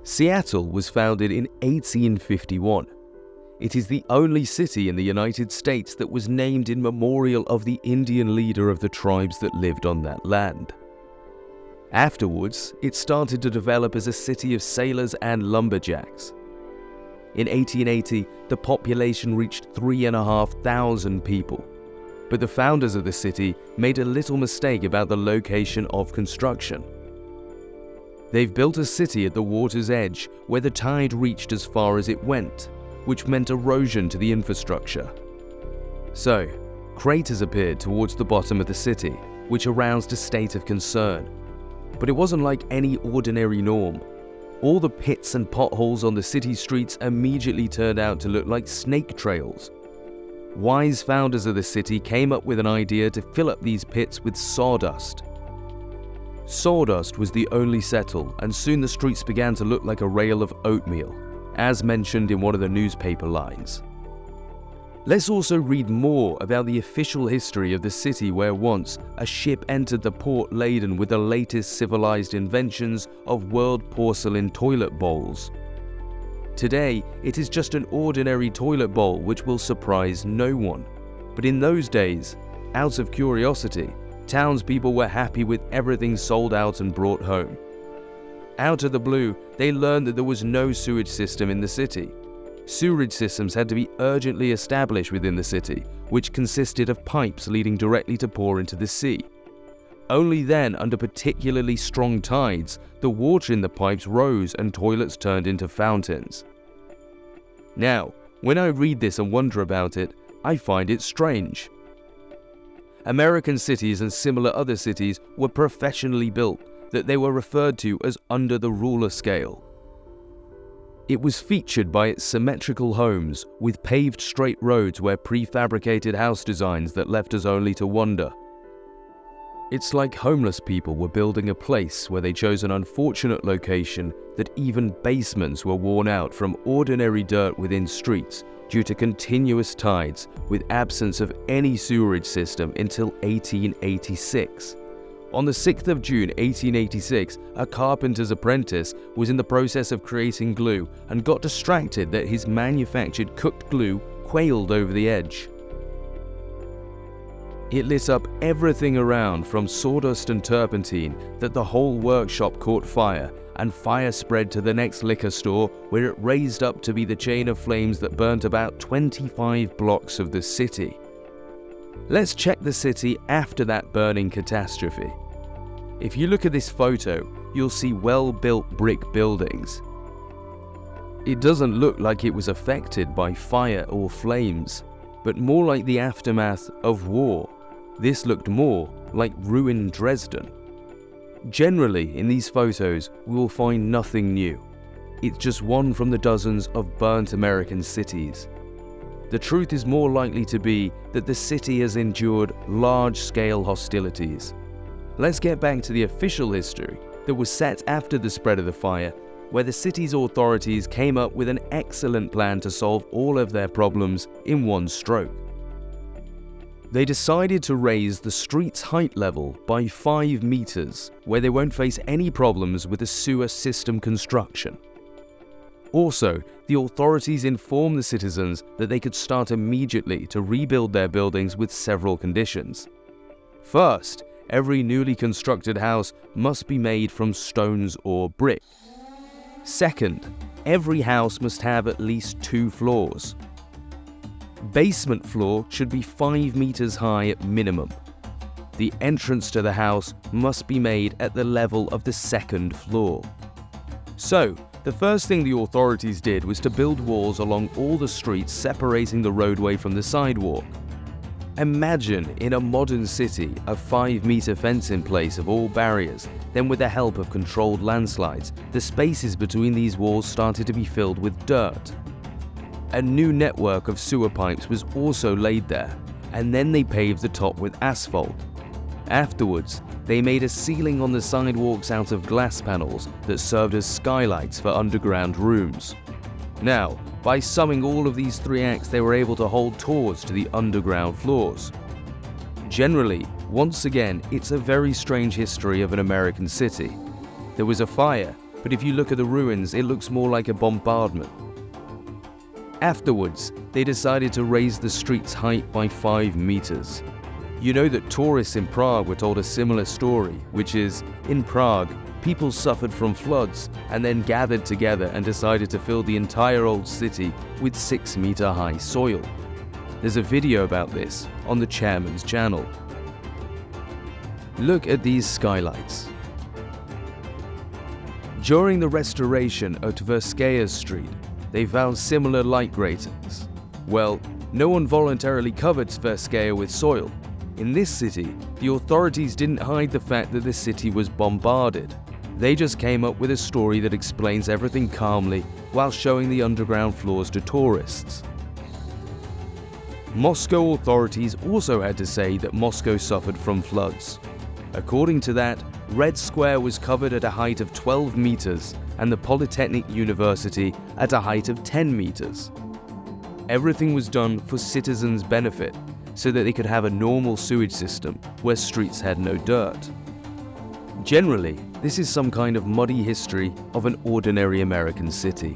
Seattle was founded in 1851. It is the only city in the United States that was named in memorial of the Indian leader of the tribes that lived on that land. Afterwards, it started to develop as a city of sailors and lumberjacks. In 1880, the population reached 3,500 people. But the founders of the city made a little mistake about the location of construction. They've built a city at the water's edge where the tide reached as far as it went, which meant erosion to the infrastructure. So, craters appeared towards the bottom of the city, which aroused a state of concern. But it wasn't like any ordinary norm. All the pits and potholes on the city streets immediately turned out to look like snake trails. Wise founders of the city came up with an idea to fill up these pits with sawdust. Sawdust was the only settle, and soon the streets began to look like a rail of oatmeal, as mentioned in one of the newspaper lines. Let's also read more about the official history of the city where once a ship entered the port laden with the latest civilized inventions of world porcelain toilet bowls. Today, it is just an ordinary toilet bowl which will surprise no one. But in those days, out of curiosity, townspeople were happy with everything sold out and brought home. Out of the blue, they learned that there was no sewage system in the city. Sewerage systems had to be urgently established within the city, which consisted of pipes leading directly to pour into the sea. Only then, under particularly strong tides, the water in the pipes rose and toilets turned into fountains. Now, when I read this and wonder about it, I find it strange. American cities and similar other cities were professionally built, that they were referred to as under the ruler scale. It was featured by its symmetrical homes, with paved straight roads where prefabricated house designs that left us only to wonder. It's like homeless people were building a place where they chose an unfortunate location that even basements were worn out from ordinary dirt within streets due to continuous tides with absence of any sewerage system until 1886. On the 6th of June 1886, a carpenter's apprentice was in the process of creating glue and got distracted that his manufactured cooked glue quailed over the edge. It lit up everything around from sawdust and turpentine that the whole workshop caught fire, and fire spread to the next liquor store where it raised up to be the chain of flames that burnt about 25 blocks of the city. Let's check the city after that burning catastrophe. If you look at this photo, you'll see well-built brick buildings. It doesn't look like it was affected by fire or flames, but more like the aftermath of war. This looked more like ruined Dresden. Generally, in these photos, we will find nothing new. It's just one from the dozens of burnt American cities. The truth is more likely to be that the city has endured large-scale hostilities. Let's get back to the official history that was set after the spread of the fire, where the city's authorities came up with an excellent plan to solve all of their problems in one stroke. They decided to raise the street's height level by 5 meters, where they won't face any problems with the sewer system construction. Also, the authorities informed the citizens that they could start immediately to rebuild their buildings with several conditions. First, every newly constructed house must be made from stones or brick. Second, every house must have at least 2 floors. Basement floor should be 5 meters high at minimum. The entrance to the house must be made at the level of the 2nd floor. So, the first thing the authorities did was to build walls along all the streets separating the roadway from the sidewalk. Imagine in a modern city a 5-meter fence in place of all barriers, then with the help of controlled landslides, the spaces between these walls started to be filled with dirt. A new network of sewer pipes was also laid there, and then they paved the top with asphalt. Afterwards, they made a ceiling on the sidewalks out of glass panels that served as skylights for underground rooms. Now, by summing all of these 3 acts, they were able to hold tours to the underground floors. Generally, once again, it's a very strange history of an American city. There was a fire, but if you look at the ruins, it looks more like a bombardment. Afterwards, they decided to raise the street's height by 5 meters. You know that tourists in Prague were told a similar story, which is, in Prague, people suffered from floods and then gathered together and decided to fill the entire old city with 6-meter high soil. There's a video about this on the chairman's channel. Look at these skylights. During the restoration of Tverskaya Street, they found similar light gratings. Well, no one voluntarily covered Tverskaya with soil. In this city, the authorities didn't hide the fact that the city was bombarded. They just came up with a story that explains everything calmly while showing the underground floors to tourists. Moscow authorities also had to say that Moscow suffered from floods. According to that, Red Square was covered at a height of 12 meters and the Polytechnic University at a height of 10 meters. Everything was done for citizens' benefit, so that they could have a normal sewage system where streets had no dirt. Generally, this is some kind of muddy history of an ordinary American city.